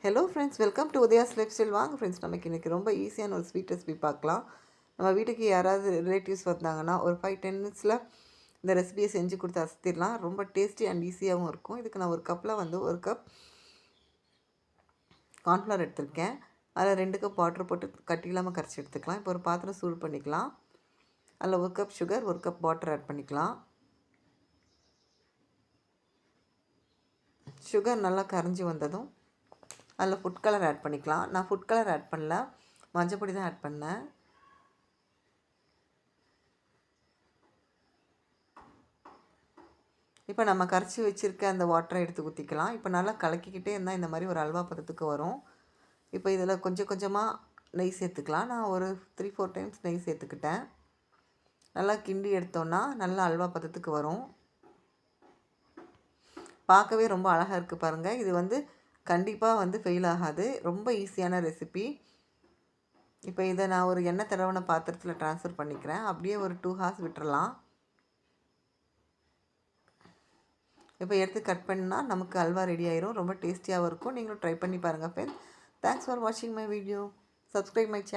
Hello friends, welcome to Udaya's lifestyle. வாங்க friends, நமக்கு இன்றைக்கி ரொம்ப ஈஸியான ஒரு ஸ்வீட் ரெசிபி பார்க்கலாம். நம்ம வீட்டுக்கு யாராவது ரிலேட்டிவ்ஸ் வந்தாங்கன்னா ஒரு 5-10 மினிட்ஸில் இந்த ரெசிபியை செஞ்சு கொடுத்து அசத்திடலாம். ரொம்ப டேஸ்டி அண்ட் ஈஸியாகவும் இருக்கும். இதுக்கு நான் ஒரு கப்பில் ஒரு கப் கார்ன்ஃப்ளவர் எடுத்திருக்கேன். அதில் 2 கப் வாட்டர் போட்டு கட்டி இல்லாமல் கரைச்சி எடுத்துக்கலாம். இப்போ ஒரு பாத்திரம் சூடு பண்ணிக்கலாம். அதில் 1 cup sugar, 1 cup water add பண்ணிக்கலாம். சுகர் நல்லா கரைஞ்சி வந்ததும் அதில் ஃபுட் கலர் ஆட் பண்ணிக்கலாம். நான் ஃபுட் கலர் ஆட் பண்ணல, மஞ்சள் பொடி தான் ஆட் பண்ணேன். இப்போ நம்ம கரைச்சி வச்சுருக்க அந்த வாட்டரை எடுத்து ஊற்றிக்கலாம். இப்போ நல்லா கலக்கிக்கிட்டே இருந்தால் இந்த மாதிரி ஒரு அல்வா பதத்துக்கு வரும். இப்போ இதில் கொஞ்சம் கொஞ்சமாக நெய் சேர்த்துக்கலாம். நான் ஒரு 3-4 டைம்ஸ் நெய் சேர்த்துக்கிட்டேன். நல்லா கிண்டி எடுத்தோன்னா நல்லா அல்வா பதத்துக்கு வரும். பார்க்கவே ரொம்ப அழகாக இருக்குது பாருங்கள். இது கண்டிப்பாக ஃபெயில் ஆகாது. ரொம்ப ஈஸியான ரெசிபி. இப்போ இதை நான் ஒரு எண்ணெய் தடவின பாத்திரத்தில் ட்ரான்ஸ்ஃபர் பண்ணிக்கிறேன். அப்படியே ஒரு 2 ஹார்ஸ் விட்டுறலாம். இப்போ எடுத்து கட் பண்ணால் நமக்கு அல்வா ரெடி ஆயிரும். ரொம்ப டேஸ்டியாகவும் இருக்கும். நீங்களும் ட்ரை பண்ணி பாருங்கள் ஃப்ரெண்ட்ஸ். தேங்க்ஸ் ஃபார் வாட்சிங் my video. Subscribe my channel.